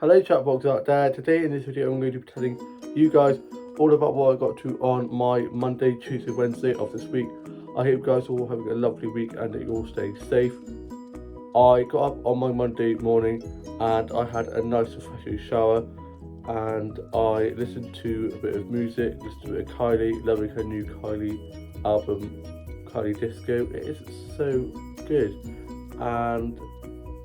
Hello chatbox out there. Today in this video I'm going to be telling you guys all about what I got to on my Monday, Tuesday, Wednesday of this week. I hope you guys are all having a lovely week and that you're all staying safe. I got up on my Monday morning and I had a nice refreshing shower and I listened to a bit of music, listened to a bit of Kylie, loving her new Kylie album, Kylie Disco. It is so good, and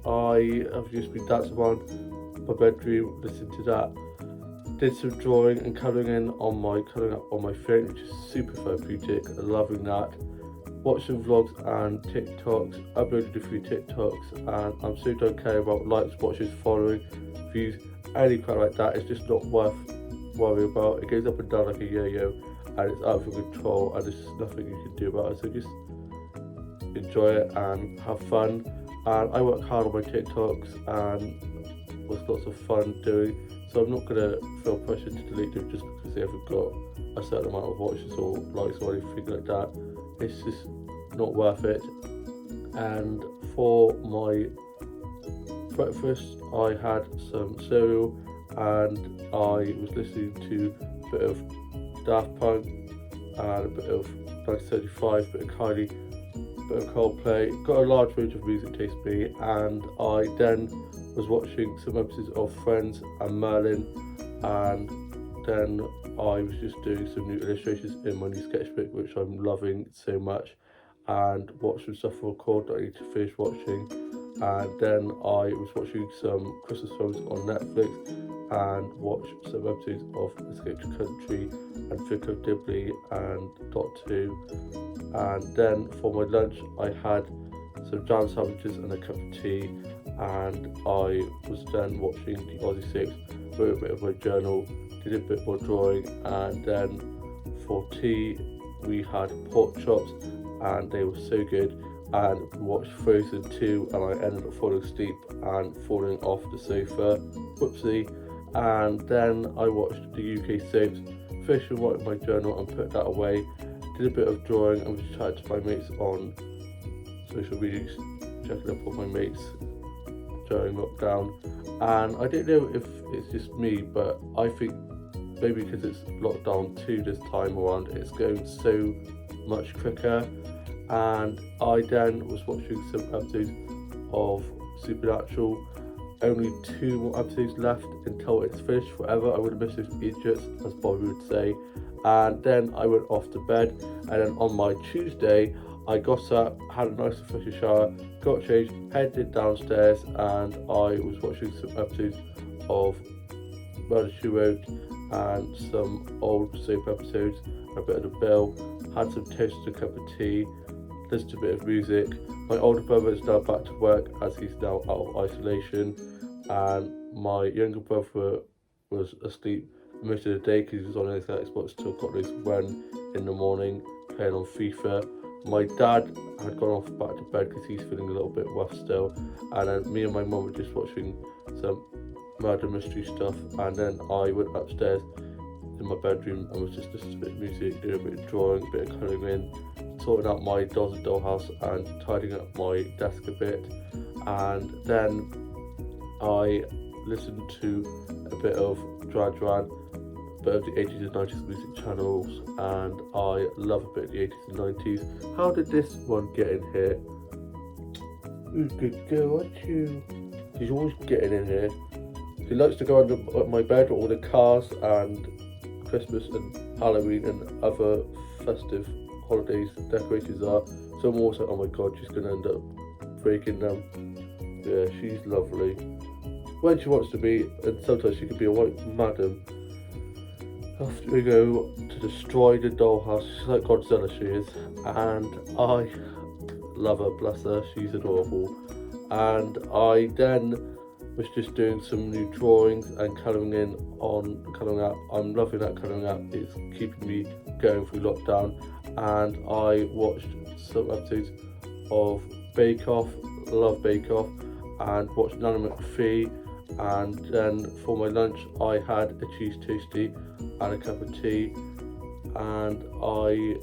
I have just been dancing around my bedroom, listening to that. Did some drawing and colouring colouring up on my phone, which is super therapeutic. Loving that. Watched some vlogs and TikToks, uploaded a few TikToks, and I'm so don't care about likes, watches, following, views, any crap like that. It's just not worth worrying about. It goes up and down like a yo-yo, and it's out of control, and there's nothing you can do about it. So just enjoy it and have fun. And I work hard on my TikToks and was lots of fun doing. So I'm not gonna feel pressured to delete them just because they haven't got a certain amount of watches or likes or anything like that. It's just not worth it. And for my breakfast, I had some cereal and I was listening to a bit of Daft Punk and a bit of 1975, a bit of Kylie, a bit of Coldplay. Got a large range of music taste me, and I then was watching some episodes of Friends and Merlin, and then I was just doing some new illustrations in my new sketchbook, which I'm loving so much, and watched some stuff for record that I need to finish watching. And then I was watching some Christmas films on Netflix and watched some episodes of Escape to Country and Vic of Dibley and Doctor Who. And then for my lunch, I had some jam sandwiches and a cup of tea, and I was then watching the Aussie Six, wrote a bit of my journal, did a bit more drawing, and then for tea we had pork chops and they were so good, and watched Frozen 2 and I ended up falling asleep and falling off the sofa, whoopsie. And then I watched the UK soaps, finished writing my journal and put that away, did a bit of drawing and was chatting to my mates on social media, checking up on my mates during lockdown. And I don't know if it's just me, but I think maybe because it's lockdown 2 this time around, it's going so much quicker. And I then was watching some episodes of Supernatural. Only 2 more episodes left until it's finished forever. I would have missed those idiots, as Bobby would say. And then I went off to bed. And then on my Tuesday, I got up, had a nice refreshing shower, got changed, headed downstairs, and I was watching some episodes of Murder She Wrote and some old soap episodes, a bit of the Bill, had some toast and a cup of tea, listened to a bit of music. My older brother is now back to work as he's now out of isolation, and my younger brother was asleep most of the day because he was on his Xbox till God knows when in the morning playing on FIFA. My dad had gone off back to bed because he's feeling a little bit rough still, and then me and my mum were just watching some murder mystery stuff, and then I went upstairs in my bedroom and was just listening to a bit of music, doing a bit of drawing, a bit of colouring in, sorting out my dolls and dollhouse and tidying up my desk a bit. And then I listened to a bit of Duran Duran, a bit of the 80s and 90s music channels, and I love a bit of the 80s and 90s. How did this one get in here? Ooh, good girl, aren't you? She's always getting in here. She likes to go under my bed with all the cars and Christmas and Halloween and other festive holidays decorations are. So I'm also, oh my god, she's going to end up breaking them. Yeah, she's lovely when she wants to be, and sometimes she can be a white madam. After we go to destroy the dollhouse, she's like Godzilla, she is, and I love her, bless her, she's adorable. And I then was just doing some new drawings and colouring in on colouring app. I'm loving that colouring app, it's keeping me going through lockdown. And I watched some episodes of Bake Off, love Bake Off, and watched Nana McPhee. And then for my lunch I had a cheese toastie and a cup of tea, and I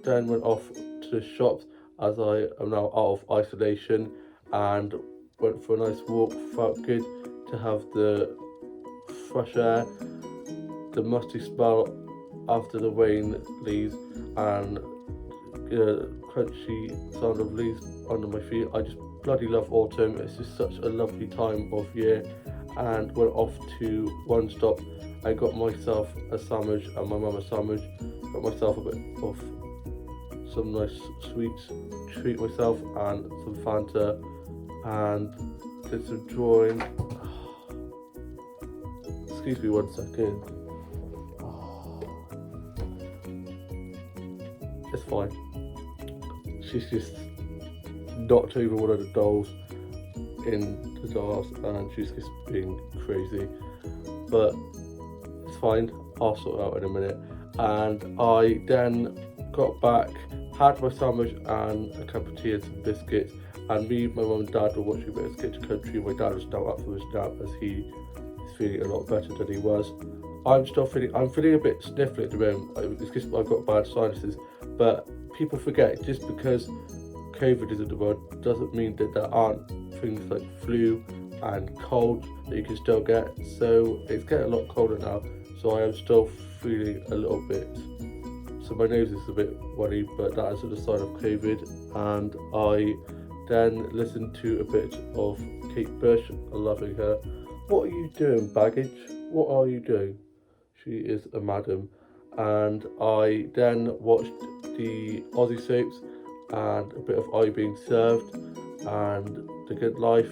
then went off to the shops as I am now out of isolation and went for a nice walk, felt good, to have the fresh air, the musty smell after the rain leaves, and the crunchy sound of leaves under my feet. I just bloody love autumn. It's just such a lovely time of year. And went off to One Stop. I got myself a sandwich and my mum a sandwich. Got myself a bit of some nice sweets, treat myself, and some Fanta, and did some drawing. Excuse me 1 second. It's fine. She's just knocked over one of the dolls in the dolls and she's just being crazy. But it's fine, I'll sort it out in a minute. And I then got back, had my sandwich and a cup of tea and some biscuits. And me, my mum and dad were watching a bit of Sketch Country. My dad was now up for his nap as he is feeling a lot better than he was. I'm feeling a bit sniffly at the moment. It's just I've got bad sinuses. But people forget, just because COVID is in the world doesn't mean that there aren't things like flu and cold that you can still get. So it's getting a lot colder now, so I am still feeling a little bit, so my nose is a bit worried, but that is a sign of COVID. And I then listened to a bit of Kate Bush, loving her. What are you doing, baggage? What are you doing? She is a madam. And I then watched the Aussie soaps and a bit of I Being Served and The Good Life,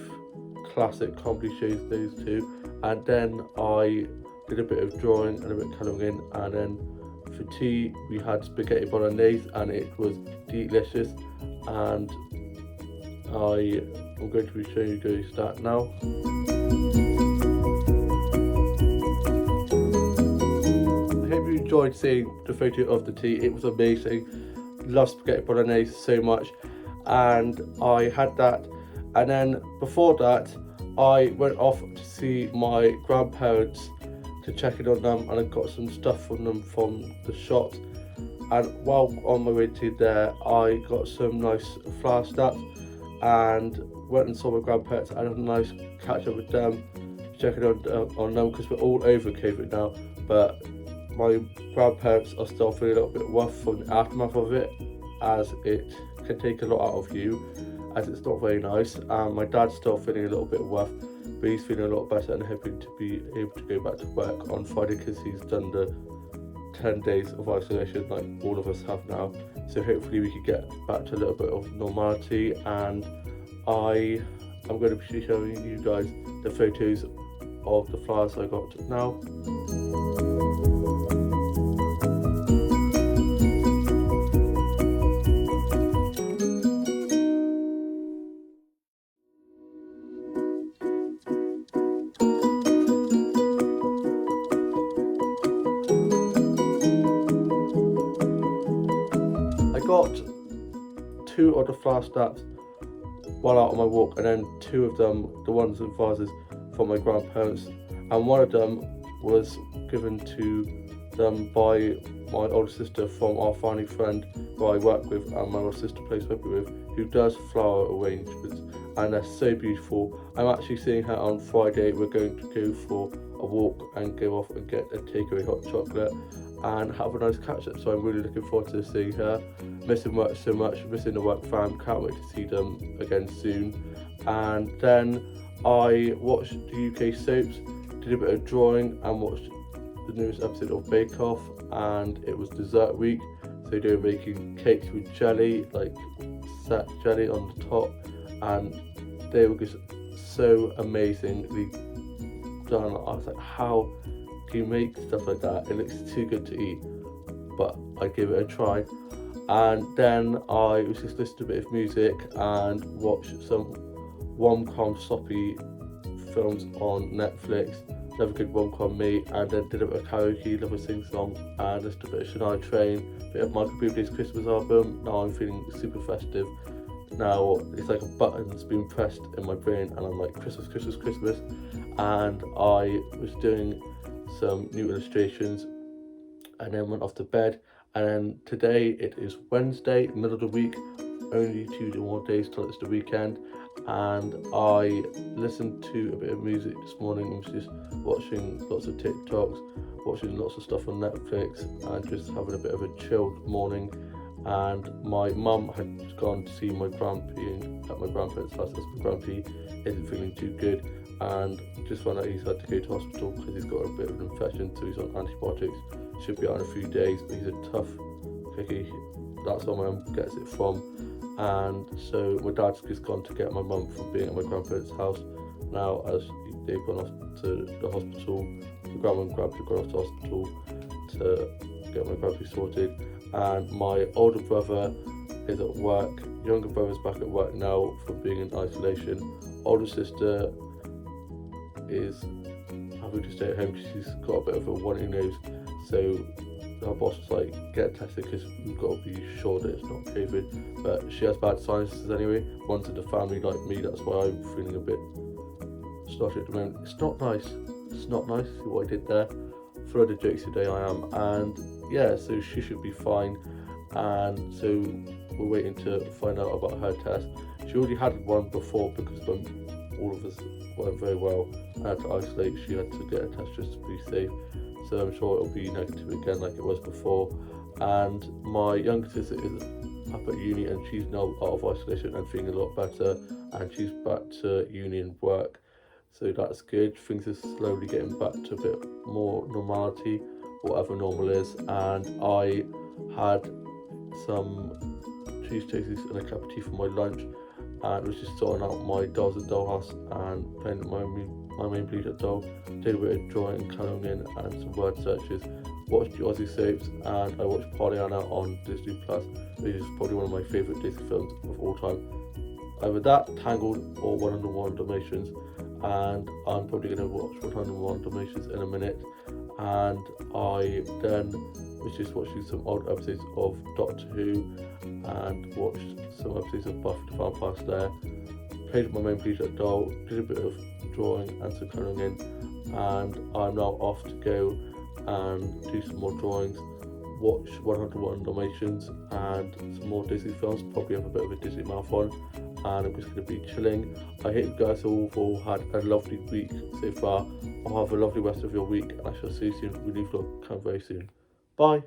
classic comedy shows, those two. And then I did a bit of drawing and a bit of colouring in, and then for tea we had spaghetti bolognese and it was delicious. And I'm going to be showing you guys that now. I hope you enjoyed seeing the photo of the tea. It was amazing. Love spaghetti bolognese so much, and I had that. And then before that I went off to see my grandparents to check in on them, and I got some stuff from them from the shops. And while on my way to there I got some nice flower snaps and went and saw my grandparents and had a nice catch up with them, checking on them, because we're all over COVID now, but my grandparents are still feeling a little bit rough from the aftermath of it, as it can take a lot out of you, as it's not very nice. And my dad's still feeling a little bit rough, but he's feeling a lot better and hoping to be able to go back to work on Friday, because he's done the 10 days of isolation like all of us have now. So hopefully we can get back to a little bit of normality. And I am going to be showing you guys the photos of the flowers I got now. Got 2 of the flower snaps while out on my walk, and then 2 of them, the ones in vases, from my grandparents, and one of them was given to them by my older sister from our family friend who I work with and my older sister plays rugby with, who does flower arrangements, and they're so beautiful. I'm actually seeing her on Friday. We're going to go for a walk and go off and get a takeaway hot chocolate and have a nice catch up, so I'm really looking forward to seeing her. Missing work so much, missing the work fam, can't wait to see them again soon. And then I watched the UK soaps, did a bit of drawing and watched the newest episode of Bake Off, and it was dessert week, so they were making cakes with jelly, like set jelly on the top, and they were just so amazingly done. I was like, how do you make stuff like that? It looks too good to eat, but I gave it a try. And then I was just listening to a bit of music and watched some rom-com soppy films on Netflix. Another good rom-com me, and then did a bit of karaoke, love a sing-song, and listened to a bit of Shania Twain, a bit of Michael Bublé's Christmas album. Now I'm feeling super festive. Now it's like a button's been pressed in my brain and I'm like, Christmas, Christmas, Christmas. And I was doing some new illustrations and then went off to bed. And then today it is Wednesday, middle of the week, only 2 more days till it's the weekend, and I listened to a bit of music this morning. I was just watching lots of TikToks, watching lots of stuff on Netflix, and just having a bit of a chilled morning. And my mum had gone to see my grandpa at my grandparents' house, as my grandpa isn't feeling too good, and just found out he's had to go to hospital because he's got a bit of an infection, so he's on antibiotics. Should be out in a few days, but he's a tough cookie. That's where my mum gets it from. And so my dad's just gone to get my mum from being at my grandparents' house. Now, as they've gone off to the hospital, my grandma and grandpa gone off to the hospital to get my grandpa sorted. And my older brother is at work. Younger brother's back at work now for being in isolation. Older sister is having to stay at home because she's got a bit of a runny nose. So our boss was like, get tested because we've got to be sure that it's not COVID. But she has bad sinuses anyway. One's in the family like me, that's why I'm feeling a bit snotty at the moment. It's not nice. It's not nice. See what I did there? For the jokes today I am. And yeah, so she should be fine. And so we're waiting to find out about her test. She already had one before because when all of us weren't very well and had to isolate, she had to get a test just to be safe. So I'm sure it'll be negative again like it was before. And my younger sister is up at uni and she's now out of isolation and feeling a lot better, and she's back to uni and work. So that's good. Things are slowly getting back to a bit more normality, whatever normal is. And I had some cheese toasties and a cup of tea for my lunch, and was just sorting out my dolls at Dollhouse and playing with my main bleeder doll. Did a bit of drawing, colouring in, and some word searches. Watched the Aussie soaps, and I watched Pollyanna on Disney Plus, which is probably one of my favourite Disney films of all time. Either that, Tangled, or 101 Dalmatians, and I'm probably going to watch 101 Dalmatians in a minute. And I then was just watching some old episodes of Doctor Who and watched some episodes of Buffy the Vampire Slayer. Played with my main bleeder doll, did a bit of drawing and some colouring in, and I'm now off to go and do some more drawings, watch 101 Dalmatians and some more Disney films, probably have a bit of a Disney marathon, and I'm just going to be chilling. I hope you guys all had a lovely week so far. I'll have a lovely rest of your week, and I shall see you soon. Really vlog come very soon. Bye.